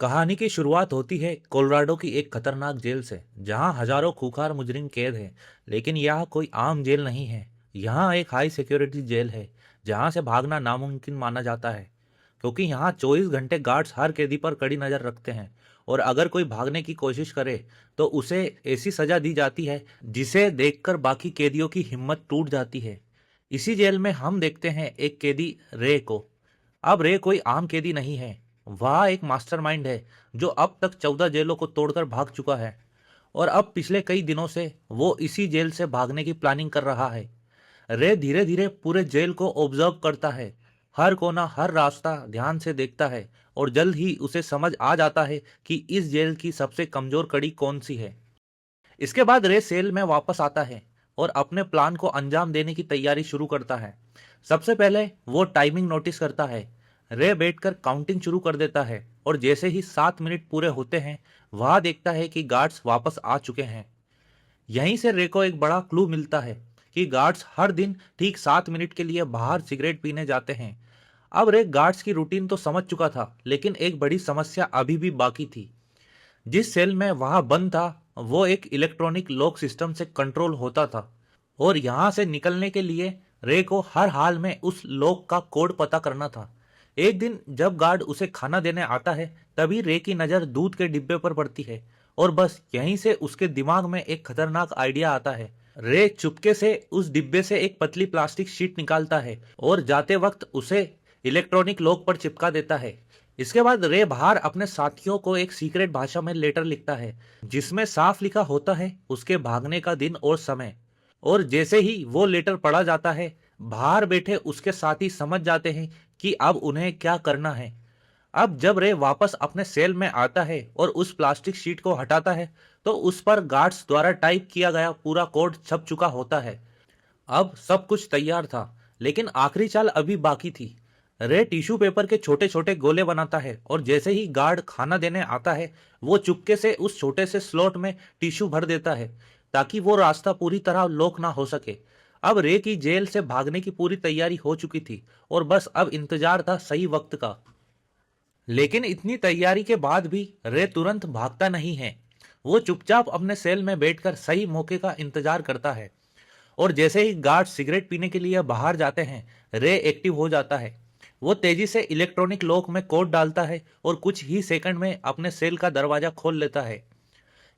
कहानी की शुरुआत होती है कोलोराडो की एक खतरनाक जेल से, जहां हजारों खूंखार मुजरिम कैद हैं। लेकिन यह कोई आम जेल नहीं है। यहां एक हाई सिक्योरिटी जेल है, जहां से भागना नामुमकिन माना जाता है, क्योंकि यहां 24 घंटे गार्ड्स हर कैदी पर कड़ी नजर रखते हैं। और अगर कोई भागने की कोशिश करे तो उसे ऐसी सजा दी जाती है जिसे देखकर बाकी कैदियों की हिम्मत टूट जाती है। इसी जेल में हम देखते हैं एक कैदी रे को। अब रे कोई आम कैदी नहीं है। वह एक मास्टरमाइंड है जो अब तक 14 जेलों को तोड़कर भाग चुका है। और अब पिछले कई दिनों से वो इसी जेल से भागने की प्लानिंग कर रहा है। रे धीरे धीरे पूरे जेल को ऑब्जर्व करता है। हर कोना, हर रास्ता ध्यान से देखता है। और जल्द ही उसे समझ आ जाता है कि इस जेल की सबसे कमजोर कड़ी कौन सी है। इसके बाद रे सेल में वापस आता है और अपने प्लान को अंजाम देने की तैयारी शुरू करता है। सबसे पहले वो टाइमिंग नोटिस करता है। रे बैठकर काउंटिंग शुरू कर देता है और जैसे ही 7 मिनट पूरे होते हैं, वह देखता है कि गार्ड्स वापस आ चुके हैं। यहीं से रे को एक बड़ा क्लू मिलता है कि गार्ड्स हर दिन ठीक 7 मिनट के लिए बाहर सिगरेट पीने जाते हैं। अब रे गार्ड्स की रूटीन तो समझ चुका था, लेकिन एक बड़ी समस्या अभी भी बाकी थी। जिस सेल में वह बंद था, वो एक इलेक्ट्रॉनिक लॉक सिस्टम से कंट्रोल होता था। और यहां से निकलने के लिए रे को हर हाल में उस लॉक का कोड पता करना था। एक दिन जब गार्ड उसे खाना देने आता है, तभी रे की नज़र दूध के डिब्बे पर पड़ती है। और बस यहीं से उसके दिमाग में एक खतरनाक आइडिया आता है। रे चुपके से उस डिब्बे से एक पतली प्लास्टिक शीट निकालता है और जाते वक्त उसे इलेक्ट्रॉनिक लॉक पर चिपका देता है। इसके बाद रे बाहर अपने साथियों को एक सीक्रेट भाषा में लेटर लिखता है, जिसमें साफ लिखा होता है उसके भागने का दिन और समय। और जैसे ही वो लेटर पढ़ा जाता है, बाहर बैठे उसके साथी समझ जाते हैं कि अब उन्हें क्या करना है। अब जब रे वापस अपने सेल में आता है और उस प्लास्टिक शीट को हटाता है, तो उस पर गार्ड्स द्वारा टाइप किया गया पूरा कोड छप चुका होता है। अब सब कुछ तैयार था, लेकिन आखिरी चाल अभी बाकी थी। रे टिश्यू पेपर के छोटे छोटे गोले बनाता है और जैसे ही गार्ड खाना देने आता है, वो चुपके से उस छोटे से स्लॉट में टिश्यू भर देता है, ताकि वो रास्ता पूरी तरह लॉक ना हो सके। अब रे की जेल से भागने की पूरी तैयारी हो चुकी थी और बस अब इंतजार था सही वक्त का। लेकिन इतनी तैयारी के बाद भी रे तुरंत भागता नहीं है। वो चुपचाप अपने सेल में बैठकर सही मौके का इंतजार करता है। और जैसे ही गार्ड सिगरेट पीने के लिए बाहर जाते हैं, रे एक्टिव हो जाता है। वो तेजी से इलेक्ट्रॉनिक लॉक में कोड डालता है और कुछ ही सेकंड में अपने सेल का दरवाजा खोल लेता है।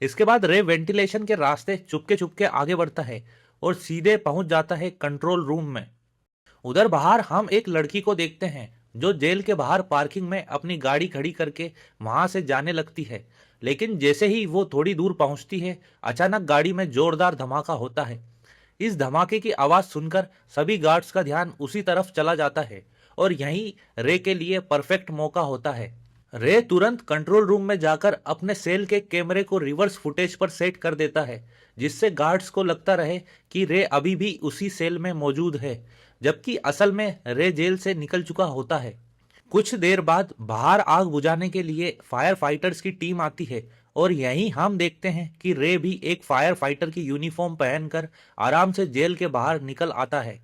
इसके बाद रे वेंटिलेशन के रास्ते चुपके चुपके आगे बढ़ता है और सीधे पहुंच जाता है कंट्रोल रूम में। उधर बाहर हम एक लड़की को देखते हैं जो जेल के बाहर पार्किंग में अपनी गाड़ी खड़ी करके वहां से जाने लगती है। लेकिन जैसे ही वो थोड़ी दूर पहुंचती है, अचानक गाड़ी में जोरदार धमाका होता है। इस धमाके की आवाज सुनकर सभी गार्ड्स का ध्यान उसी तरफ चला जाता है और यहीं रे के लिए परफेक्ट मौका होता है। रे तुरंत कंट्रोल रूम में जाकर अपने सेल के कैमरे को रिवर्स फुटेज पर सेट कर देता है, जिससे गार्ड्स को लगता रहे कि रे अभी भी उसी सेल में मौजूद है, जबकि असल में रे जेल से निकल चुका होता है। कुछ देर बाद बाहर आग बुझाने के लिए फायर फाइटर्स की टीम आती है और यहीं हम देखते हैं कि रे भी एक फायर फाइटर की यूनिफॉर्म पहनकर आराम से जेल के बाहर निकल आता है।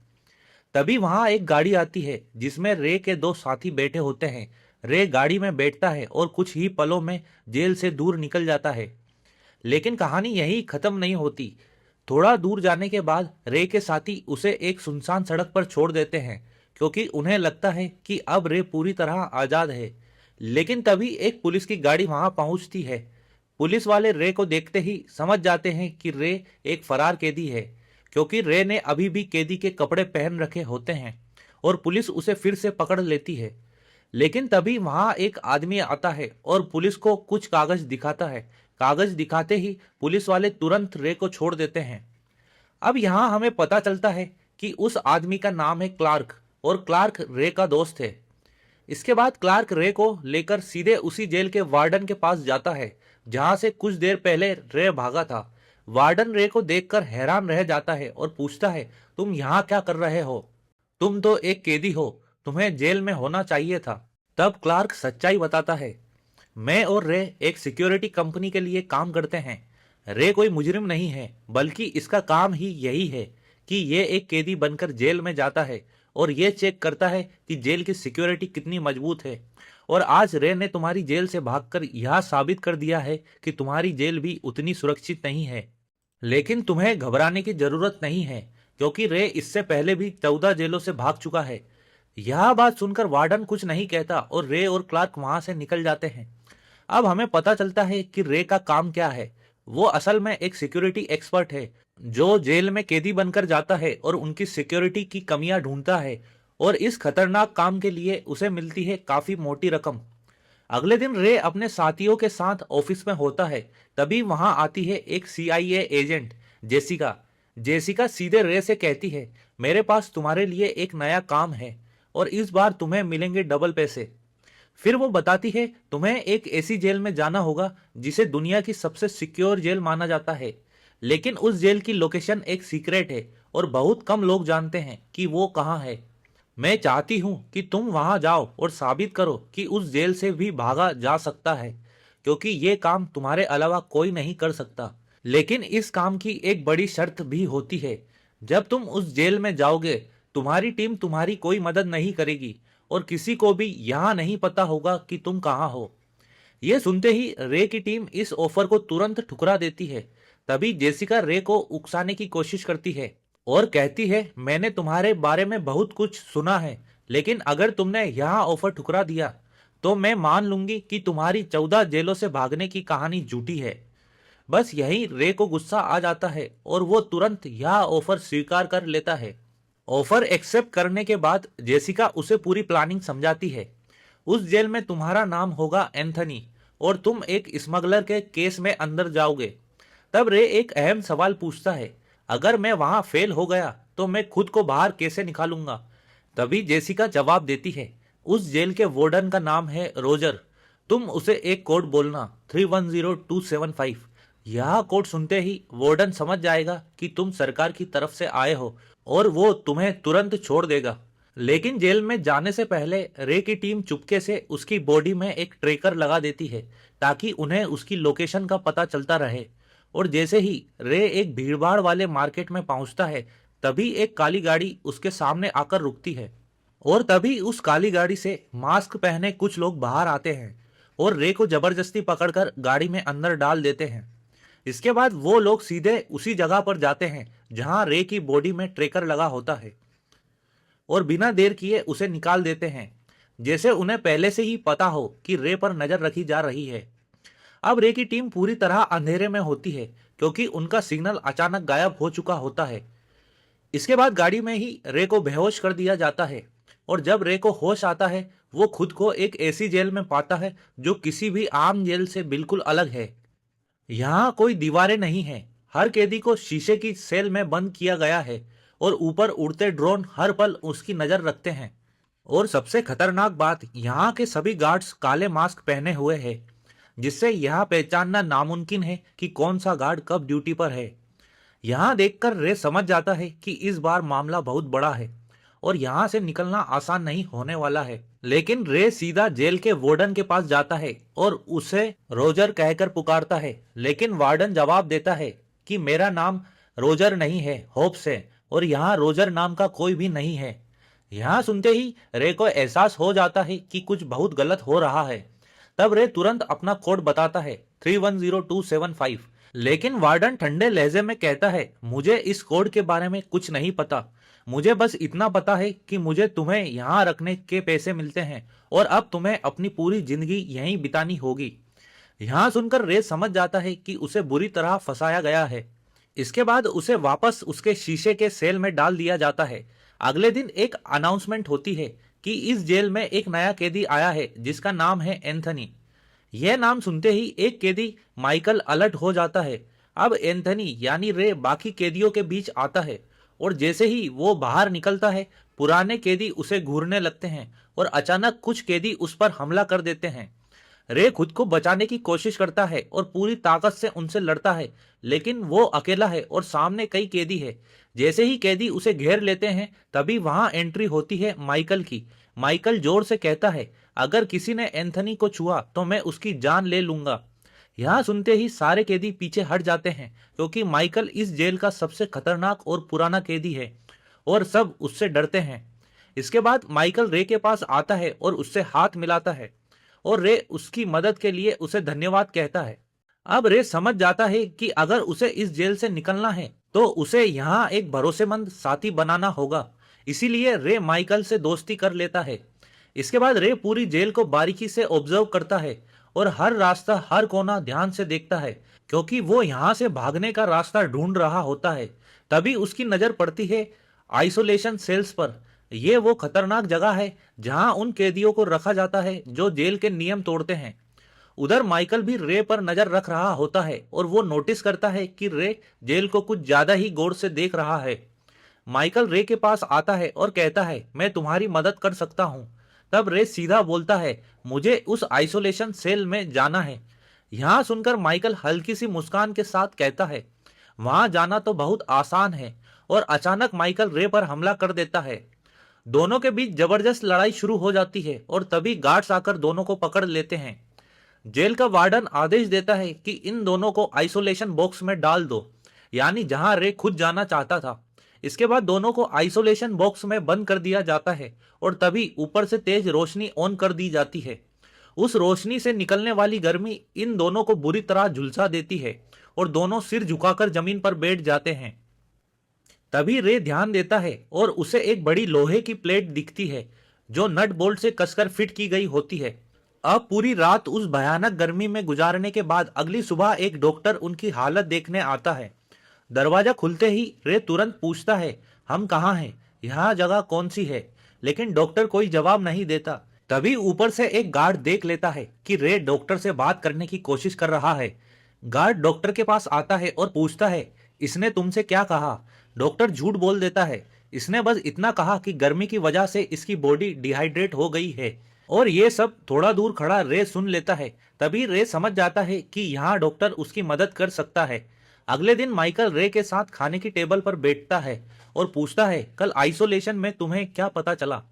तभी वहां एक गाड़ी आती है जिसमें रे के दो साथी बैठे होते हैं। रे गाड़ी में बैठता है और कुछ ही पलों में जेल से दूर निकल जाता है। लेकिन कहानी यहीं खत्म नहीं होती। थोड़ा दूर जाने के बाद रे के साथी उसे एक सुनसान सड़क पर छोड़ देते हैं, क्योंकि उन्हें लगता है कि अब रे पूरी तरह आजाद है। लेकिन तभी एक पुलिस की गाड़ी वहां पहुंचती है। पुलिस वाले रे को देखते ही समझ जाते हैं कि रे एक फरार कैदी है, क्योंकि रे ने अभी भी कैदी के कपड़े पहन रखे होते हैं। और पुलिस उसे फिर से पकड़ लेती है। लेकिन तभी वहां एक आदमी आता है और पुलिस को कुछ कागज दिखाता है। कागज दिखाते ही पुलिस वाले तुरंत रे को छोड़ देते हैं। अब यहाँ हमें पता चलता है कि उस आदमी का नाम है क्लार्क, और क्लार्क रे का दोस्त है। इसके बाद क्लार्क रे को लेकर सीधे उसी जेल के वार्डन के पास जाता है जहां से कुछ देर पहले रे भागा था। वार्डन रे को देखकर हैरान रह जाता है और पूछता है, तुम यहाँ क्या कर रहे हो? तुम तो एक कैदी हो, तुम्हें जेल में होना चाहिए था। तब क्लार्क सच्चाई बताता है, मैं और रे एक सिक्योरिटी कंपनी के लिए काम करते हैं। रे कोई मुजरिम नहीं है, बल्कि इसका काम ही यही है कि ये एक कैदी बनकर जेल में जाता है और ये चेक करता है कि जेल की सिक्योरिटी कितनी मजबूत है। और आज रे ने तुम्हारी जेल से भागकर यह साबित कर दिया है कि तुम्हारी जेल भी उतनी सुरक्षित नहीं है। लेकिन तुम्हें घबराने की जरूरत नहीं है, क्योंकि रे इससे पहले भी 14 जेलों से भाग चुका है। यह बात सुनकर वार्डन कुछ नहीं कहता और रे और क्लार्क वहां से निकल जाते हैं। अब हमें पता चलता है कि रे का काम क्या है। वो असल में एक सिक्योरिटी एक्सपर्ट है, जो जेल में कैदी बनकर जाता है और उनकी सिक्योरिटी की कमियां ढूंढता है, और इस खतरनाक काम के लिए उसे मिलती है काफी मोटी रकम। अगले दिन रे अपने साथियों के साथ ऑफिस में होता है। तभी वहां आती है एक CIA एजेंट, जेसिका। जेसिका सीधे रे से कहती है, मेरे पास तुम्हारे लिए एक नया काम है और इस बार तुम्हें मिलेंगे डबल पैसे। फिर वो बताती है, तुम्हें एक ऐसी जेल में जाना होगा जिसे दुनिया की सबसे सिक्योर जेल माना जाता है, लेकिन उस जेल की लोकेशन एक सीक्रेट है और बहुत कम लोग जानते हैं कि वो कहाँ है। मैं चाहती हूं कि तुम वहां जाओ और साबित करो कि उस जेल से भी भागा जा सकता है, क्योंकि ये काम तुम्हारे अलावा कोई नहीं कर सकता। लेकिन इस काम की एक बड़ी शर्त भी होती है। जब तुम उस जेल में जाओगे, तुम्हारी टीम तुम्हारी कोई मदद नहीं करेगी और किसी को भी यहाँ नहीं पता होगा कि तुम कहाँ हो। ये सुनते ही रे की टीम इस ऑफर को तुरंत ठुकरा देती है। तभी जेसिका रे को उकसाने की कोशिश करती है और कहती है, मैंने तुम्हारे बारे में बहुत कुछ सुना है, लेकिन अगर तुमने यहाँ ऑफर ठुकरा दिया तो मैं मान लूंगी कि तुम्हारी 14 जेलों से भागने की कहानी झूठी है। बस यही रे को गुस्सा आ जाता है और वो तुरंत यह ऑफर स्वीकार कर लेता है। ऑफर एक्सेप्ट करने के बाद जेसिका उसे पूरी प्लानिंग समझाती है। उस जेल में तुम्हारा नाम होगा एंथनी और तुम एक स्मगलर के केस में अंदर जाओगे। तब रे एक अहम सवाल पूछता है, अगर मैं वहां फेल हो गया तो मैं खुद को बाहर कैसे निकालूंगा। तभी जेसिका जवाब देती है, उस जेल के वार्डन का नाम है रोजर। तुम उसे एक कोड बोलना, 310275। यह कोड सुनते ही वार्डन समझ जाएगा कि तुम सरकार की तरफ से आए हो और वो तुम्हें तुरंत छोड़ देगा। लेकिन जेल में जाने से पहले रे की टीम चुपके से उसकी बॉडी में एक ट्रैकर लगा देती है, ताकि उन्हें उसकी लोकेशन का पता चलता रहे। और जैसे ही रे एक भीड़भाड़ वाले मार्केट में पहुंचता है, तभी एक काली गाड़ी उसके सामने आकर रुकती है और तभी उस काली गाड़ी से मास्क पहने कुछ लोग बाहर आते हैं और रे को जबरदस्ती पकड़कर गाड़ी में अंदर डाल देते हैं। इसके बाद वो लोग सीधे उसी जगह पर जाते हैं जहां रे की बॉडी में ट्रैकर लगा होता है और बिना देर किए उसे निकाल देते हैं, जैसे उन्हें पहले से ही पता हो कि रे पर नजर रखी जा रही है। अब रे की टीम पूरी तरह अंधेरे में होती है, क्योंकि उनका सिग्नल अचानक गायब हो चुका होता है। इसके बाद गाड़ी में ही रे को बेहोश कर दिया जाता है और जब रे को होश आता है, वो खुद को एक ऐसी जेल में पाता है जो किसी भी आम जेल से बिल्कुल अलग है। यहाँ कोई दीवारें नहीं है, हर कैदी को शीशे की सेल में बंद किया गया है और ऊपर उड़ते ड्रोन हर पल उसकी नजर रखते हैं। और सबसे खतरनाक बात, यहाँ के सभी गार्ड्स काले मास्क पहने हुए हैं, जिससे यह पहचानना नामुमकिन है कि कौन सा गार्ड कब ड्यूटी पर है। यहाँ देखकर रे समझ जाता है कि इस बार मामला बहुत बड़ा है और यहाँ से निकलना आसान नहीं होने वाला है। लेकिन रे सीधा जेल के वार्डन के पास जाता है और उसे रोजर कहकर पुकारता है, लेकिन वार्डन जवाब देता है कि मेरा नाम रोजर नहीं है, होप्स है, और यहाँ रोजर नाम का कोई भी नहीं है। यहाँ सुनते ही रे को एहसास हो जाता है कि कुछ बहुत गलत हो रहा है। तब रे तुरंत अपना कोड बताता है, 310275। लेकिन वार्डन ठंडे लहजे में कहता है, मुझे इस कोड के बारे में कुछ नहीं पता, मुझे बस इतना पता है कि मुझे तुम्हें यहाँ रखने के पैसे मिलते हैं और अब तुम्हें अपनी पूरी जिंदगी यहीं बितानी होगी। यहाँ सुनकर रे समझ जाता है कि उसे बुरी तरह फंसाया गया है। इसके बाद उसे वापस उसके शीशे के सेल में डाल दिया जाता है। अगले दिन एक अनाउंसमेंट होती है कि इस जेल में एक नया कैदी आया है जिसका नाम है एंथनी। यह नाम सुनते ही एक कैदी माइकल अलर्ट हो जाता है। अब एंथनी यानी रे बाकी कैदियों के बीच आता है और जैसे ही वो बाहर निकलता है, पुराने कैदी उसे घूरने लगते हैं और अचानक कुछ कैदी उस पर हमला कर देते हैं। रे खुद को बचाने की कोशिश करता है और पूरी ताकत से उनसे लड़ता है, लेकिन वो अकेला है और सामने कई कैदी है। जैसे ही कैदी उसे घेर लेते हैं, तभी वहां एंट्री होती है माइकल की। माइकल जोर से कहता है, अगर किसी ने एंथनी को छुआ तो मैं उसकी जान ले लूंगा। यह सुनते ही सारे कैदी पीछे हट जाते हैं, क्योंकि माइकल इस जेल का सबसे खतरनाक और पुराना कैदी है और सब उससे डरते हैं। इसके बाद माइकल रे के पास आता है और उससे हाथ मिलाता है और रे उसकी मदद के लिए उसे धन्यवाद कहता है। अब रे समझ जाता है कि अगर उसे इस जेल से निकलना है तो उसे यहाँ एक भरोसेमंद साथी बनाना होगा। इसीलिए रे माइकल से दोस्ती कर लेता है। इसके बाद रे पूरी जेल को बारीकी से ऑब्जर्व करता है और हर रास्ता, हर कोना ध्यान से देखता है, क्योंकि वो यहाँ से भागने का रास्ता ढूंढ रहा होता है। तभी उसकी नजर पड़ती है आइसोलेशन सेल्स पर। यह वो खतरनाक जगह है जहां उन कैदियों को रखा जाता है जो जेल के नियम तोड़ते हैं। उधर माइकल भी रे पर नजर रख रहा होता है और वो नोटिस करता है कि रे जेल को कुछ ज्यादा ही गौर से देख रहा है। माइकल रे के पास आता है और कहता है, मैं तुम्हारी मदद कर सकता हूँ। तब रे सीधा बोलता है, मुझे उस आइसोलेशन सेल में जाना है। यहाँ सुनकर माइकल हल्की सी मुस्कान के साथ कहता है, वहां जाना तो बहुत आसान है। और अचानक माइकल रे पर हमला कर देता है। दोनों के बीच जबरदस्त लड़ाई शुरू हो जाती है और तभी गार्ड्स आकर दोनों को पकड़ लेते हैं। जेल का वार्डन आदेश देता है कि इन दोनों को आइसोलेशन बॉक्स में डाल दो, यानी जहां रे खुद जाना चाहता था। इसके बाद दोनों को आइसोलेशन बॉक्स में बंद कर दिया जाता है और तभी ऊपर से तेज रोशनी ऑन कर दी जाती है। उस रोशनी से निकलने वाली गर्मी इन दोनों को बुरी तरह झुलसा देती है और दोनों सिर झुकाकर जमीन पर बैठ जाते हैं। तभी रे ध्यान देता है और उसे एक बड़ी लोहे की प्लेट दिखती है जो नट बोल्ट से कसकर फिट की गई होती है। अब पूरी रात उस भयानक गर्मी में गुजारने के बाद अगली सुबह एक डॉक्टर उनकी हालत देखने आता है। दरवाजा खुलते ही रे तुरंत पूछता है, हम कहाँ हैं, यह जगह कौन सी है? लेकिन डॉक्टर कोई जवाब नहीं देता। तभी ऊपर से एक गार्ड देख लेता है कि रे डॉक्टर से बात करने की कोशिश कर रहा है। गार्ड डॉक्टर के पास आता है और पूछता है, इसने तुमसे क्या कहा? डॉक्टर झूठ बोल देता है, इसने बस इतना कहा कि गर्मी की वजह से इसकी बॉडी डिहाइड्रेट हो गई है। और ये सब थोड़ा दूर खड़ा रे सुन लेता है। तभी रे समझ जाता है कि यहाँ डॉक्टर उसकी मदद कर सकता है। अगले दिन माइकल रे के साथ खाने की टेबल पर बैठता है और पूछता है, कल आइसोलेशन में तुम्हें क्या पता चला?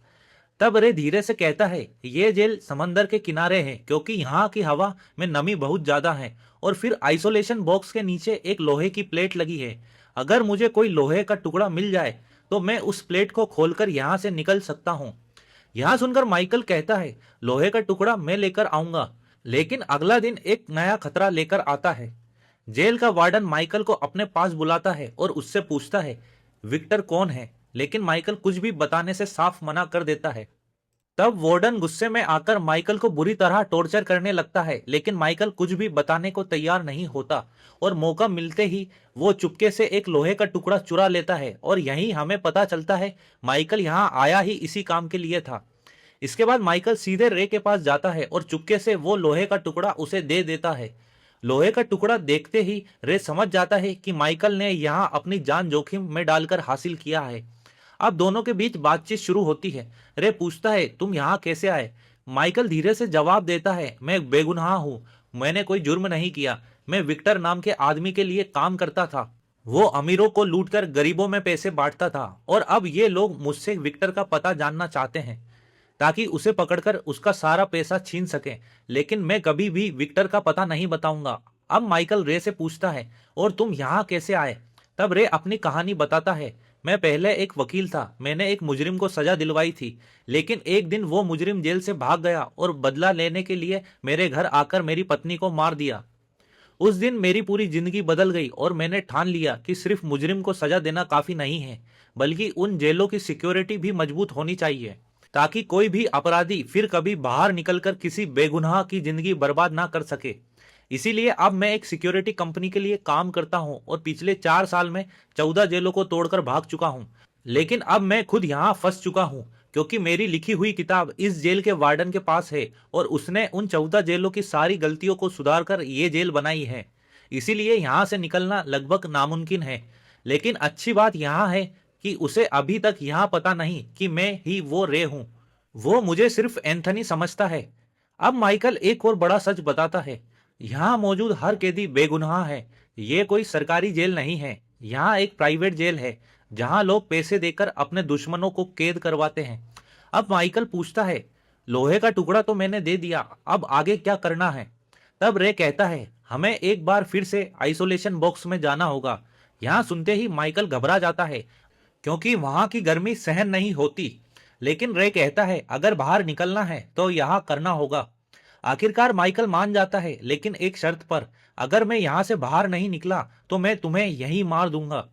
तब रे धीरे से कहता है, ये जेल समंदर के किनारे है क्योंकि यहाँ की हवा में नमी बहुत ज्यादा है। और फिर आइसोलेशन बॉक्स के नीचे एक लोहे की प्लेट लगी है। अगर मुझे कोई लोहे का टुकड़ा मिल जाए तो मैं उस प्लेट को खोलकर यहाँ से निकल सकता हूँ। यहाँ सुनकर माइकल कहता है, लोहे का टुकड़ा मैं लेकर आऊंगा। लेकिन अगला दिन एक नया खतरा लेकर आता है। जेल का वार्डन माइकल को अपने पास बुलाता है और उससे पूछता है, विक्टर कौन है? लेकिन माइकल कुछ भी बताने से साफ मना कर देता है। तब वार्डन गुस्से में आकर माइकल को बुरी तरह टॉर्चर करने लगता है, लेकिन माइकल कुछ भी बताने को तैयार नहीं होता और मौका मिलते ही वो चुपके से एक लोहे का टुकड़ा चुरा लेता है। और यहीं हमें पता चलता है माइकल यहाँ आया ही इसी काम के लिए था। इसके बाद माइकल सीधे रे के पास जाता है और चुपके से वो लोहे का टुकड़ा उसे दे देता है। लोहे का टुकड़ा देखते ही रे समझ जाता है कि माइकल ने यहाँ अपनी जान जोखिम में डालकर हासिल किया है। अब दोनों के बीच बातचीत शुरू होती है। रे पूछता है, तुम यहाँ कैसे आए? माइकल धीरे से जवाब देता है, मैं बेगुनाह हूँ, मैंने कोई जुर्म नहीं किया। मैं विक्टर नाम के आदमी के लिए काम करता था। वो अमीरों को लूटकर गरीबों में पैसे बांटता था और अब ये लोग मुझसे विक्टर का पता जानना चाहते हैं ताकि उसे पकड़कर उसका सारा पैसा छीन सकें। लेकिन मैं कभी भी विक्टर का पता नहीं बताऊंगा। अब माइकल रे से पूछता है, और तुम यहाँ कैसे आए? तब रे अपनी कहानी बताता है, मैं पहले एक वकील था, मैंने एक मुजरिम को सजा दिलवाई थी। लेकिन एक दिन वो मुजरिम जेल से भाग गया और बदला लेने के लिए मेरे घर आकर मेरी पत्नी को मार दिया। उस दिन मेरी पूरी जिंदगी बदल गई और मैंने ठान लिया कि सिर्फ मुजरिम को सजा देना काफी नहीं है, बल्कि उन जेलों की सिक्योरिटी भी मजबूत होनी चाहिए ताकि कोई भी अपराधी फिर कभी बाहर निकलकर किसी बेगुनाह की जिंदगी बर्बाद ना कर सके। इसीलिए अब मैं एक सिक्योरिटी कंपनी के लिए काम करता हूं और पिछले 4 साल में 14 जेलों को तोड़कर भाग चुका हूं। लेकिन अब मैं खुद यहाँ फंस चुका हूं क्योंकि मेरी लिखी हुई किताब इस जेल के वार्डन के पास है और उसने उन 14 जेलों की सारी गलतियों को सुधार कर ये जेल बनाई है। इसीलिए यहाँ से निकलना लगभग नामुमकिन है। लेकिन अच्छी बात यहाँ है कि उसे अभी तक यहाँ पता नहीं कि मैं ही वो रे हूँ। वो मुझे सिर्फ एंथनी समझता है। अब माइकल एक और बड़ा सच बताता है, यहाँ मौजूद हर कैदी बेगुनाह है। ये कोई सरकारी जेल नहीं है, यहाँ एक प्राइवेट जेल है जहाँ लोग पैसे देकर अपने दुश्मनों को कैद करवाते हैं। अब माइकल पूछता है, लोहे का टुकड़ा तो मैंने दे दिया, अब आगे क्या करना है? तब रे कहता है, हमें एक बार फिर से आइसोलेशन बॉक्स में जाना होगा। यहाँ सुनते ही माइकल घबरा जाता है क्योंकि वहां की गर्मी सहन नहीं होती। लेकिन रे कहता है, अगर बाहर निकलना है तो यहाँ करना होगा। आखिरकार माइकल मान जाता है, लेकिन एक शर्त पर, अगर मैं यहाँ से बाहर नहीं निकला तो मैं तुम्हें यहीं मार दूंगा।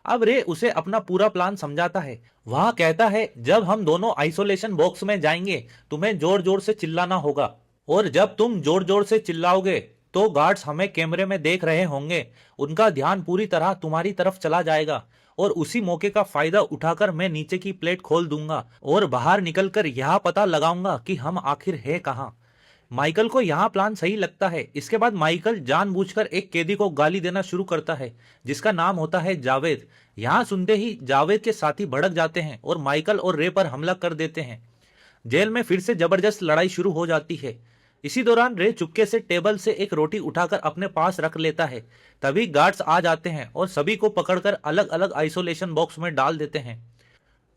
अब रे उसे अपना पूरा प्लान समझाता है। वह कहता है, जब हम दोनों आइसोलेशन बॉक्स में जाएंगे तुम्हें जोर जोर से चिल्लाना होगा, और जब तुम जोर जोर से चिल्लाओगे तो गार्ड्स हमें कैमरे में देख रहे होंगे, उनका ध्यान पूरी तरह तुम्हारी तरफ चला जाएगा, और उसी मौके का फायदा उठाकर मैं नीचे की प्लेट खोल दूंगा और बाहर निकलकर यह पता लगाऊंगा कि हम आखिर है कहाँ। माइकल को यह प्लान सही लगता है। इसके बाद माइकल जानबूझकर एक कैदी को गाली देना शुरू करता है, जिसका नाम होता है जावेद। यहाँ सुनते ही जावेद के साथी भड़क जाते हैं और माइकल और रे पर हमला कर देते हैं। जेल में फिर से जबरदस्त लड़ाई शुरू हो जाती है। इसी दौरान रे चुपके से टेबल से एक रोटी उठाकर अपने पास रख लेता है। तभी गार्ड्स आ जाते हैं और सभी को पकड़कर अलग अलग आइसोलेशन बॉक्स में डाल देते हैं।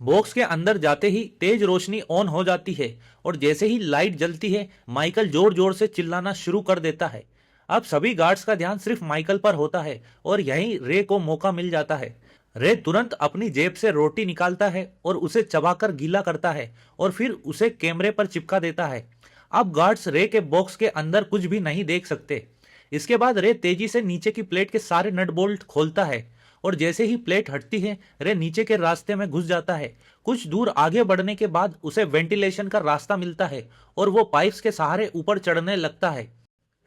बॉक्स के अंदर जाते ही तेज रोशनी ऑन हो जाती है, और जैसे ही लाइट जलती है माइकल जोर जोर से चिल्लाना शुरू कर देता है। अब सभी गार्ड्स का ध्यान सिर्फ माइकल पर होता है, और यहीं रे को मौका मिल जाता है। रे तुरंत अपनी जेब से रोटी निकालता है और उसे चबाकर गीला करता है, और फिर उसे कैमरे पर चिपका देता है। अब गार्ड्स रे के बॉक्स के अंदर कुछ भी नहीं देख सकते। इसके बाद रे तेजी से नीचे की प्लेट के सारे नट बोल्ट खोलता है, और जैसे ही प्लेट हटती है रे नीचे के रास्ते में घुस जाता है। कुछ दूर आगे बढ़ने के बाद उसे वेंटिलेशन का रास्ता मिलता है और वो पाइप्स के सहारे ऊपर चढ़ने लगता है।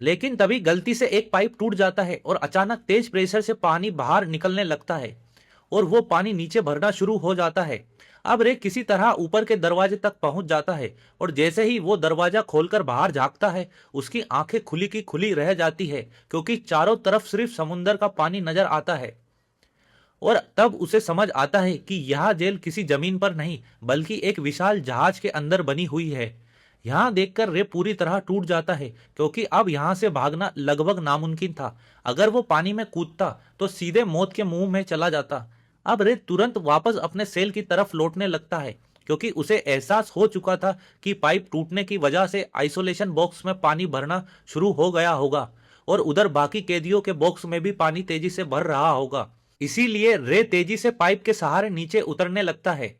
लेकिन तभी गलती से एक पाइप टूट जाता है और अचानक तेज प्रेशर से पानी बाहर निकलने लगता है, और वो पानी नीचे भरना शुरू हो जाता है। अब रे किसी तरह ऊपर के दरवाजे तक पहुंच जाता है, और जैसे ही वो दरवाजा खोलकर बाहर झांकता है उसकी आंखें खुली की खुली रह जाती है, क्योंकि चारों तरफ सिर्फ समुंदर का पानी नजर आता है। और तब उसे समझ आता है कि यह जेल किसी जमीन पर नहीं बल्कि एक विशाल जहाज के अंदर बनी हुई है। यहाँ देखकर रे पूरी तरह टूट जाता है, क्योंकि अब यहाँ से भागना लगभग नामुमकिन था। अगर वो पानी में कूदता तो सीधे मौत के मुंह में चला जाता। अब रे तुरंत वापस अपने सेल की तरफ लौटने लगता है, क्योंकि उसे एहसास हो चुका था कि पाइप टूटने की वजह से आइसोलेशन बॉक्स में पानी भरना शुरू हो गया होगा, और उधर बाकी कैदियों के बॉक्स में भी पानी तेजी से भर रहा होगा। इसीलिए रे तेजी से पाइप के सहारे नीचे उतरने लगता है।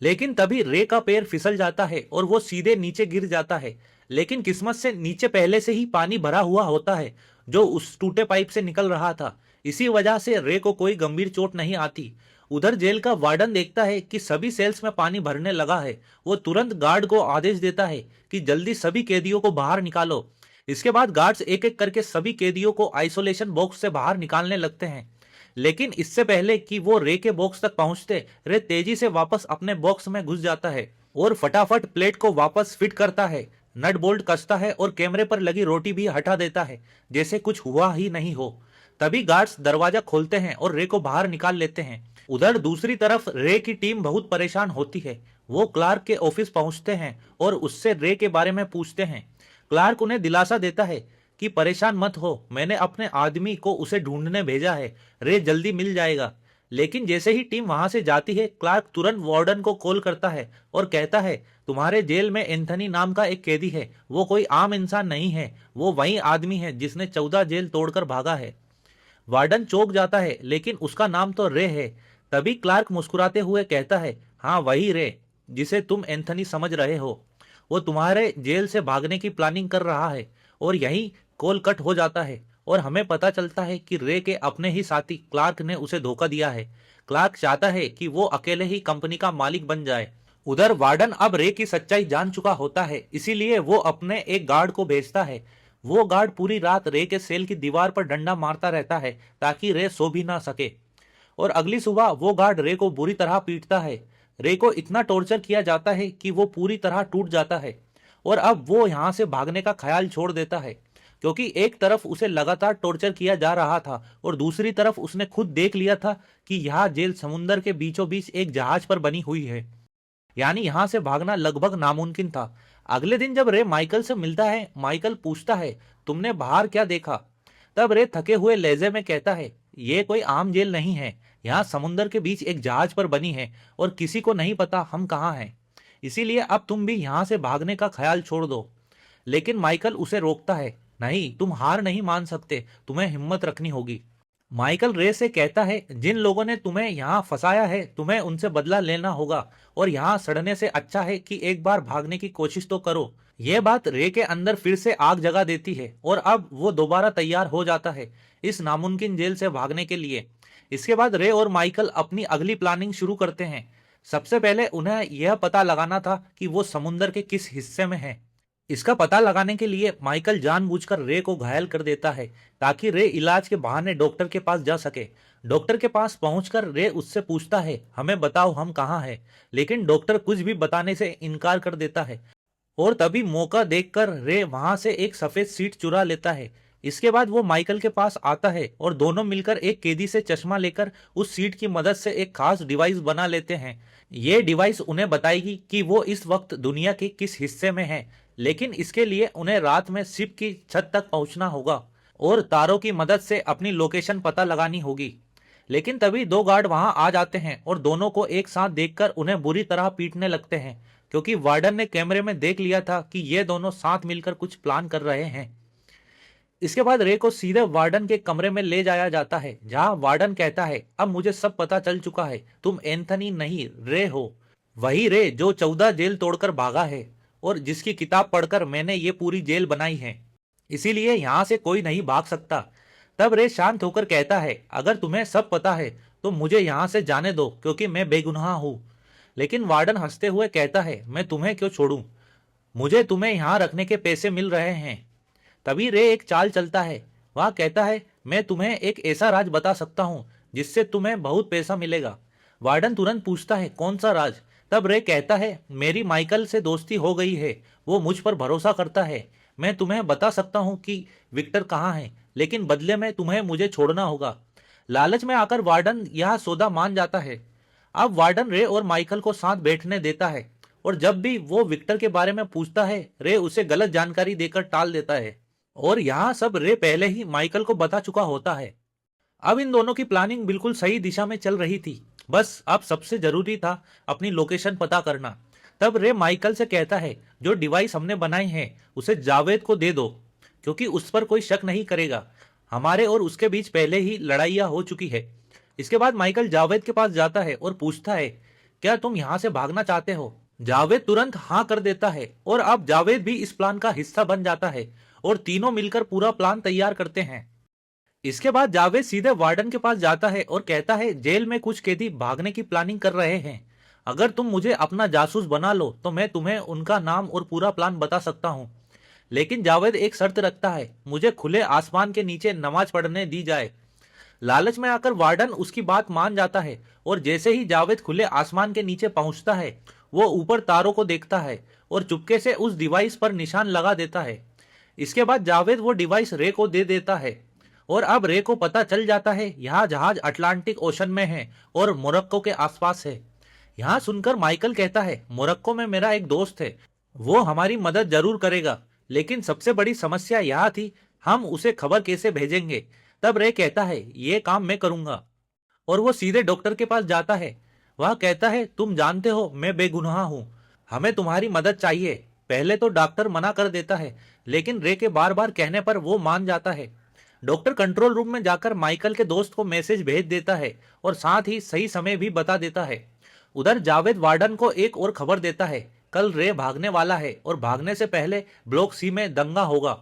लेकिन तभी रे का पैर फिसल जाता है और वो सीधे नीचे गिर जाता है। लेकिन किस्मत से नीचे पहले से ही पानी भरा हुआ होता है, जो उस टूटे पाइप से निकल रहा था। इसी वजह से रे को कोई गंभीर चोट नहीं आती। उधर जेल का वार्डन देखता है कि सभी सेल्स में पानी भरने लगा है। वो तुरंत गार्ड को आदेश देता है कि जल्दी सभी कैदियों को बाहर निकालो। इसके बाद गार्ड्स एक एक करके सभी कैदियों को आइसोलेशन बॉक्स से बाहर निकालने लगते हैं। लेकिन इससे पहले कि वो रे के बॉक्स तक पहुंचते, रे तेजी से वापस अपने बॉक्स में घुस जाता है और फटाफट प्लेट को वापस फिट करता है, नट बोल्ट कसता है और कैमरे पर लगी रोटी भी हटा देता है, जैसे कुछ हुआ ही नहीं हो। तभी गार्ड्स दरवाजा खोलते हैं और रे को बाहर निकाल लेते हैं। उधर दूसरी तरफ रे की टीम बहुत परेशान होती है। वो क्लार्क के ऑफिस पहुंचते हैं और उससे रे के बारे में पूछते हैं। क्लार्क उन्हें दिलासा देता है कि परेशान मत हो, मैंने अपने आदमी को उसे ढूंढने भेजा है, रे जल्दी मिल जाएगा। लेकिन जैसे ही टीम वहां से जाती है क्लार्क तुरंत वार्डन को कॉल करता है और कहता है, तुम्हारे जेल में एंथनी नाम का एक कैदी है, वो कोई आम इंसान नहीं है, वो वही आदमी है जिसने 14 जेल तोड़कर भागा है। वार्डन चौंक जाता है, लेकिन उसका नाम तो रे है। तभी क्लार्क मुस्कुराते हुए कहता है, हाँ वही रे जिसे तुम एंथनी समझ रहे हो, वो तुम्हारे जेल से भागने की प्लानिंग कर रहा है। और यही कॉल कट हो जाता है और हमें पता चलता है कि रे के अपने ही साथी क्लार्क ने उसे धोखा दिया है। क्लार्क चाहता है कि वो अकेले ही कंपनी का मालिक बन जाए। उधर वार्डन अब रे की सच्चाई जान चुका होता है, इसीलिए वो अपने एक गार्ड को भेजता है। वो गार्ड पूरी रात रे के सेल की दीवार पर डंडा मारता रहता है ताकि रे सो भी ना सके। और अगली सुबह वो गार्ड रे को बुरी तरह पीटता है। रे को इतना टॉर्चर किया जाता है कि वो पूरी तरह टूट जाता है, और अब वो यहाँ से भागने का ख्याल छोड़ देता है, क्योंकि एक तरफ उसे लगातार टॉर्चर किया जा रहा था और दूसरी तरफ उसने खुद देख लिया था कि यह जेल समुंदर के बीचों बीच एक जहाज पर बनी हुई है, यानी यहाँ से भागना लगभग नामुमकिन था। अगले दिन जब रे माइकल से मिलता है, माइकल पूछता है, तुमने बाहर क्या देखा? तब रे थके हुए लहजे में कहता है, ये कोई आम जेल नहीं है, यहाँ समुंदर के बीच एक जहाज पर बनी है और किसी को नहीं पता हम कहाँ हैं। इसीलिए अब तुम भी यहाँ से भागने का ख्याल छोड़ दो। लेकिन माइकल उसे रोकता है, नहीं, तुम हार नहीं मान सकते, तुम्हें हिम्मत रखनी होगी। माइकल रे से कहता है, जिन लोगों ने तुम्हें यहाँ फंसाया है तुम्हें उनसे बदला लेना होगा, और यहाँ सड़ने से अच्छा है कि एक बार भागने की कोशिश तो करो। यह बात रे के अंदर फिर से आग जगा देती है और अब वो दोबारा तैयार हो जाता है इस नामुमकिन जेल से भागने के लिए। इसके बाद रे और माइकल अपनी अगली प्लानिंग शुरू करते हैं। सबसे पहले उन्हें यह पता लगाना था कि वो समुंदर के किस हिस्से में है। इसका पता लगाने के लिए माइकल जानबूझकर रे को घायल कर देता है ताकि रे इलाज के बहाने डॉक्टर के पास जा सके। डॉक्टर के पास पहुंचकर रे उससे पूछता है, हमें बताओ हम कहाँ हैं। लेकिन डॉक्टर कुछ भी बताने से इनकार कर देता है और तभी मौका देखकर रे वहां से एक सफेद सीट चुरा लेता है। इसके बाद वो माइकल के पास आता है और दोनों मिलकर एक कैदी से चश्मा लेकर उस सीट की मदद से एक खास डिवाइस बना लेते हैं। ये डिवाइस उन्हें बताएगी कि वो इस वक्त दुनिया के किस हिस्से में है, लेकिन इसके लिए उन्हें रात में शिप की छत तक पहुंचना होगा और तारों की मदद से अपनी लोकेशन पता लगानी होगी। लेकिन तभी दो गार्ड वहां आ जाते हैं और दोनों को एक साथ देखकर उन्हें बुरी तरह पीटने लगते हैं, क्योंकि वार्डन ने कैमरे में देख लिया था कि ये दोनों साथ मिलकर कुछ प्लान कर रहे हैं। इसके बाद रे को सीधे वार्डन के कमरे में ले जाया जाता है, जहां वार्डन कहता है, अब मुझे सब पता चल चुका है, तुम एंथनी नहीं रे हो। वही रे जो 14 जेल तोड़कर भागा है और जिसकी किताब पढ़कर मैंने ये पूरी जेल बनाई है। इसीलिए यहां से कोई नहीं भाग सकता। तब रे शांत होकर कहता है, अगर तुम्हें सब पता है तो मुझे यहां से जाने दो, क्योंकि मैं बेगुनाह हूं। लेकिन वार्डन हंसते हुए कहता है, मैं तुम्हें क्यों छोड़ूं, मुझे तुम्हें यहां रखने के पैसे मिल रहे हैं। तभी रे एक चाल चलता है। वह कहता है, मैं तुम्हें एक ऐसा राज बता सकता हूं जिससे तुम्हें बहुत पैसा मिलेगा। वार्डन तुरंत पूछता है, कौन सा राज। तब रे कहता है, मेरी माइकल से दोस्ती हो गई है, वो मुझ पर भरोसा करता है। मैं तुम्हें बता सकता हूं कि विक्टर कहाँ है, लेकिन बदले में तुम्हें मुझे छोड़ना होगा। लालच में आकर वार्डन यह सौदा मान जाता है। अब वार्डन रे और माइकल को साथ बैठने देता है और जब भी वो विक्टर के बारे में पूछता है, रे उसे गलत जानकारी देकर टाल देता है। और यहाँ सब रे पहले ही माइकल को बता चुका होता है। अब इन दोनों की प्लानिंग बिल्कुल सही दिशा में चल रही थी, बस अब सबसे जरूरी था अपनी लोकेशन पता करना। तब रे माइकल से कहता है, जो डिवाइस हमने बनाई है उसे जावेद को दे दो, क्योंकि उस पर कोई शक नहीं करेगा। हमारे और उसके बीच पहले ही लड़ाइयाँ हो चुकी है। इसके बाद माइकल जावेद के पास जाता है और पूछता है, क्या तुम यहाँ से भागना चाहते हो। जावेद तुरंत हाँ कर देता है और अब जावेद भी इस प्लान का हिस्सा बन जाता है और तीनों मिलकर पूरा प्लान तैयार करते हैं। इसके बाद जावेद सीधे वार्डन के पास जाता है और कहता है, जेल में कुछ कैदी भागने की प्लानिंग कर रहे हैं। अगर तुम मुझे अपना जासूस बना लो तो मैं तुम्हें उनका नाम और पूरा प्लान बता सकता हूँ। लेकिन जावेद एक शर्त रखता है, मुझे खुले आसमान के नीचे नमाज पढ़ने दी जाए। लालच में आकर वार्डन उसकी बात मान जाता है और जैसे ही जावेद खुले आसमान के नीचे पहुंचता है, वो ऊपर तारों को देखता है और चुपके से उस डिवाइस पर निशान लगा देता है। इसके बाद जावेद वो डिवाइस रे को दे देता है और अब रे को पता चल जाता है यह जहाज अटलांटिक ओशन में है और मोरक्को के आसपास है। यहाँ सुनकर माइकल कहता है, मोरक्को में मेरा एक दोस्त है, वो हमारी मदद जरूर करेगा, लेकिन सबसे बड़ी समस्या यह थी, हम उसे खबर कैसे भेजेंगे। तब रे कहता है, ये काम मैं करूंगा और वो सीधे डॉक्टर के पास जाता है। वह कहता है, तुम जानते हो मैं बेगुनाह हूं, हमें तुम्हारी मदद चाहिए। पहले तो डॉक्टर मना कर देता है, लेकिन रे के बार बार कहने पर वो मान जाता है। डॉक्टर कंट्रोल रूम में जाकर माइकल के दोस्त को मैसेज भेज देता है और साथ ही सही समय भी बता देता है। उधर जावेद वार्डन को एक और खबर देता है, कल रे भागने वाला है और भागने से पहले ब्लॉक सी में दंगा होगा।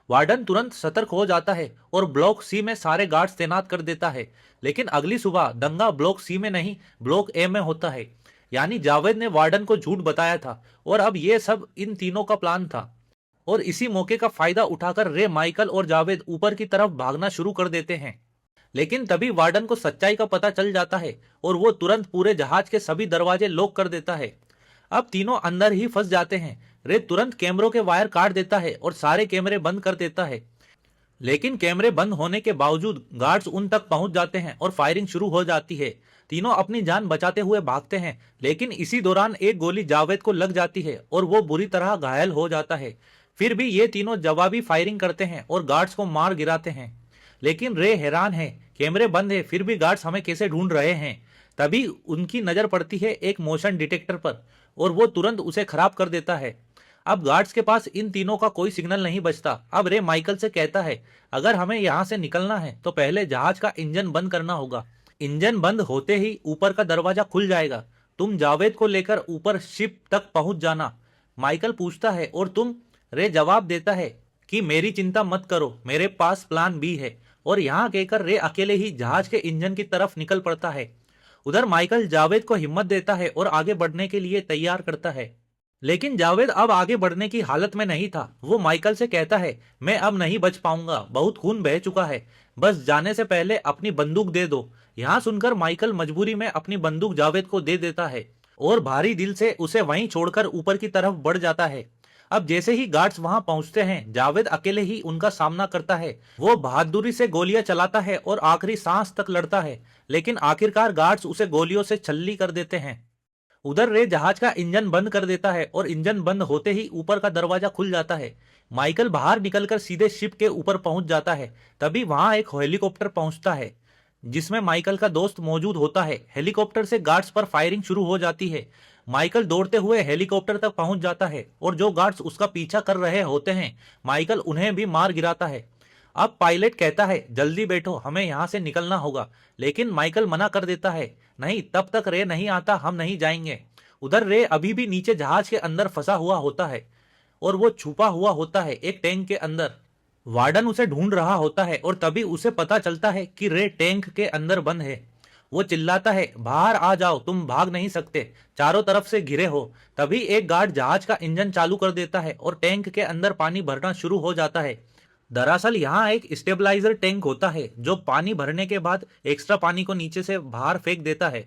वार्डन तुरंत सतर्क हो जाता है और ब्लॉक सी में सारे गार्ड्स तैनात कर देता है। लेकिन अगली सुबह दंगा ब्लॉक सी में नहीं, ब्लॉक ए में होता है। यानी जावेद ने वार्डन को झूठ बताया था और अब ये सब इन तीनों का प्लान था। और इसी मौके का फायदा उठाकर रे माइकल और जावेद ऊपर की तरफ भागना शुरू कर देते हैं। लेकिन तभी वार्डन को सच्चाई का पता चल जाता है और वो तुरंत पूरे जहाज के सभी दरवाजे लॉक कर देता है। अब तीनों अंदर ही फंस जाते हैं। रे तुरंत कैमरों के वायर काट देता है और सारे कैमरे बंद कर देता है। लेकिन कैमरे बंद होने के बावजूद गार्ड्स उन तक पहुंच जाते हैं और फायरिंग शुरू हो जाती है। तीनों अपनी जान बचाते हुए भागते हैं, लेकिन इसी दौरान एक गोली जावेद को लग जाती है और वो बुरी तरह घायल हो जाता है। फिर भी ये तीनों जवाबी फायरिंग करते हैं और गार्ड्स को मार गिराते हैं। लेकिन रे हैरान है, कैमरे बंद है फिर भी गार्ड्स हमें कैसे ढूंढ रहे हैं। तभी उनकी नजर पड़ती है एक मोशन डिटेक्टर पर और वो तुरंत उसे खराब कर देता है। अब गार्ड्स के पास इन तीनों का कोई सिग्नल नहीं बचता। अब रे माइकल से कहता है, अगर हमें यहाँ से निकलना है तो पहले जहाज का इंजन बंद करना होगा। इंजन बंद होते ही ऊपर का दरवाजा खुल जाएगा। तुम जावेद को लेकर ऊपर शिप तक पहुंच जाना। माइकल पूछता है, और तुम? रे जवाब देता है कि मेरी चिंता मत करो, मेरे पास प्लान बी है। और यहाँ कहकर रे अकेले ही जहाज के इंजन की तरफ निकल पड़ता है। उधर माइकल जावेद को हिम्मत देता है और आगे बढ़ने के लिए तैयार करता है। लेकिन जावेद अब आगे बढ़ने की हालत में नहीं था। वो माइकल से कहता है, मैं अब नहीं बच पाऊंगा, बहुत खून बह चुका है, बस जाने से पहले अपनी बंदूक दे दो। यहाँ सुनकर माइकल मजबूरी में अपनी बंदूक जावेद को दे देता है और भारी दिल से उसे वहीं छोड़कर ऊपर की तरफ बढ़ जाता है। अब जैसे ही गार्ड्स वहां पहुंचते हैं, जावेद अकेले ही उनका सामना करता है। वो बहादुरी से गोलियां चलाता है और आखिरी सांस तक लड़ता है, लेकिन आखिरकार गार्ड्स उसे गोलियों से छल्ली कर देते हैं। उधर रे जहाज का इंजन बंद कर देता है और इंजन बंद होते ही ऊपर का दरवाजा खुल जाता है। माइकल बाहर निकलकर सीधे शिप के ऊपर पहुंच जाता है। तभी वहां एक हेलीकॉप्टर पहुंचता है जिसमें माइकल का दोस्त मौजूद होता है। हेलीकॉप्टर से गार्ड्स पर फायरिंग शुरू हो जाती है। माइकल दौड़ते हुए हेलीकॉप्टर तक पहुंच जाता है और जो गार्ड्स उसका पीछा कर रहे होते हैं, माइकल उन्हें भी मार गिराता है। अब पायलट कहता है, जल्दी बैठो, हमें यहाँ से निकलना होगा। लेकिन माइकल मना कर देता है, नहीं, तब तक रे नहीं आता हम नहीं जाएंगे। उधर रे अभी भी नीचे जहाज के अंदर फंसा हुआ होता है और वो छुपा हुआ होता है एक टैंक के अंदर। वार्डन उसे ढूंढ रहा होता है और तभी उसे पता चलता है कि रे टैंक के अंदर बंद है। वो चिल्लाता है, बाहर आ जाओ, तुम भाग नहीं सकते, चारों तरफ से घिरे हो। तभी एक गार्ड जहाज का इंजन चालू कर देता है और टैंक के अंदर पानी भरना शुरू हो जाता है। दरअसल यहाँ एक स्टेबलाइजर टैंक होता है जो पानी भरने के बाद एक्स्ट्रा पानी को नीचे से बाहर फेंक देता है।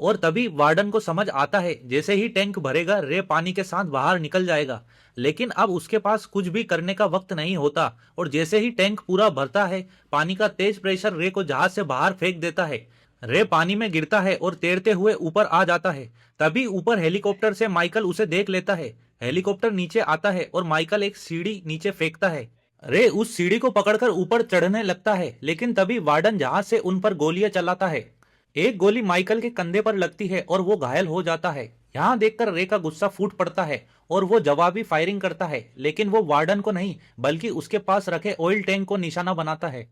और तभी वार्डन को समझ आता है, जैसे ही टैंक भरेगा रे पानी के साथ बाहर निकल जाएगा। लेकिन अब उसके पास कुछ भी करने का वक्त नहीं होता और जैसे ही टैंक पूरा भरता है, पानी का तेज प्रेशर रे को जहाज से बाहर फेंक देता है। रे पानी में गिरता है और तैरते हुए ऊपर आ जाता है। तभी ऊपर हेलीकॉप्टर से माइकल उसे देख लेता है। हेलीकॉप्टर नीचे आता है और माइकल एक सीढ़ी नीचे फेंकता है। रे उस सीढ़ी को पकड़कर ऊपर चढ़ने लगता है, लेकिन तभी वार्डन जहाज से उन पर गोलियां चलाता है। एक गोली माइकल के कंधे पर लगती है और वो घायल हो जाता है। यहाँ देखकर रे का गुस्सा फूट पड़ता है और वो जवाबी फायरिंग करता है, लेकिन वो वार्डन को नहीं बल्कि उसके पास रखे ऑयल टैंक को निशाना बनाता है।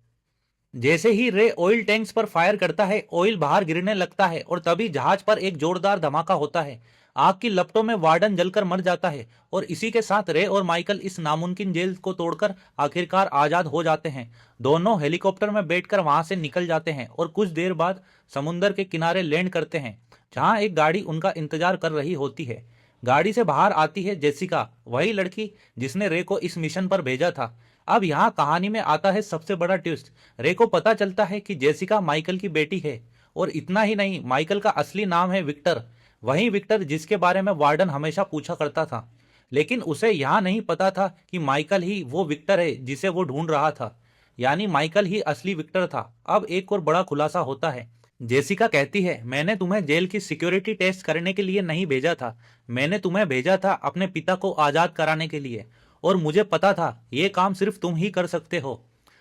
जैसे ही रे ऑयल टैंक्स पर फायर करता है, ऑयल बाहर गिरने लगता है और तभी जहाज पर एक जोरदार धमाका होता है। आग की लपटों में वार्डन जलकर मर जाता है और इसी के साथ रे और माइकल इस नामुमकिन जेल को तोड़कर आखिरकार आजाद हो जाते हैं। दोनों हेलीकॉप्टर में बैठकर वहां से निकल जाते हैं और कुछ देर बाद समुंदर के किनारे लैंड करते हैं, जहां एक गाड़ी उनका इंतजार कर रही होती है। गाड़ी से बाहर आती है जेसिका, वही लड़की जिसने रे को इस मिशन पर भेजा था। अब यहाँ कहानी में आता है सबसे बड़ा ट्विस्ट। रे को पता चलता है कि जेसिका माइकल की बेटी है और इतना ही नहीं, माइकल का असली नाम है विक्टर, वही विक्टर जिसके बारे में वार्डन हमेशा पूछा करता था। लेकिन उसे यहाँ नहीं पता था कि माइकल ही वो विक्टर है जिसे वो ढूंढ रहा था, यानी माइकल ही असली विक्टर था। अब एक और बड़ा खुलासा होता है। जेसिका कहती है, मैंने तुम्हें जेल की सिक्योरिटी टेस्ट करने के लिए नहीं भेजा था, मैंने तुम्हें भेजा था अपने पिता को आजाद कराने के लिए, और मुझे पता था ये काम सिर्फ तुम ही कर सकते हो।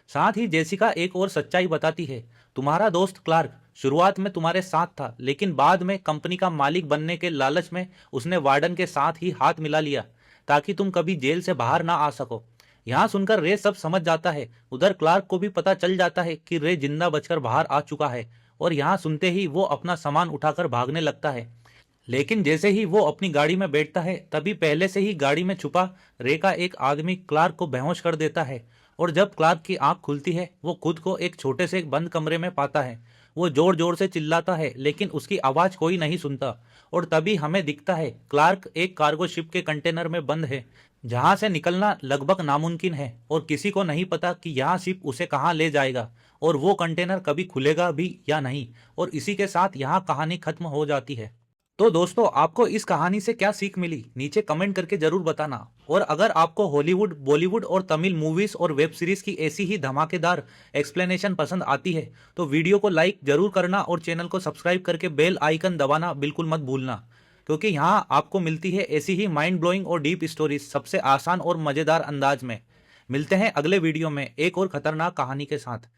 साथ ही जेसिका एक और सच्चाई बताती है, तुम्हारा दोस्त क्लार्क शुरुआत में तुम्हारे साथ था, लेकिन बाद में कंपनी का मालिक बनने के लालच में उसने वार्डन के साथ ही हाथ मिला लिया ताकि तुम कभी जेल से बाहर ना आ सको। यहाँ सुनकर रे सब समझ जाता है। उधर क्लार्क को भी पता चल जाता है कि रे जिंदा बचकर बाहर आ चुका है और यहाँ सुनते ही वो अपना सामान उठाकर भागने लगता है। लेकिन जैसे ही वो अपनी गाड़ी में बैठता है, तभी पहले से ही गाड़ी में छुपा रे का एक आदमी क्लार्क को बेहोश कर देता है। और जब क्लार्क की आंख खुलती है, वो खुद को एक छोटे से बंद कमरे में पाता है। वो जोर जोर से चिल्लाता है, लेकिन उसकी आवाज कोई नहीं सुनता। और तभी हमें दिखता है क्लार्क एक कार्गो शिप के कंटेनर में बंद है, जहां से निकलना लगभग नामुमकिन है और किसी को नहीं पता कि यह शिप उसे कहां ले जाएगा और वो कंटेनर कभी खुलेगा भी या नहीं। और इसी के साथ यहाँ कहानी खत्म हो जाती है। तो दोस्तों, आपको इस कहानी से क्या सीख मिली, नीचे कमेंट करके जरूर बताना। और अगर आपको हॉलीवुड, बॉलीवुड और तमिल मूवीज और वेब सीरीज की ऐसी ही धमाकेदार एक्सप्लेनेशन पसंद आती है तो वीडियो को लाइक जरूर करना और चैनल को सब्सक्राइब करके बेल आइकन दबाना बिल्कुल मत भूलना, क्योंकि यहाँ आपको मिलती है ऐसी ही माइंड ब्लोइंग और डीप स्टोरीज सबसे आसान और मजेदार अंदाज में। मिलते हैं अगले वीडियो में एक और खतरनाक कहानी के साथ।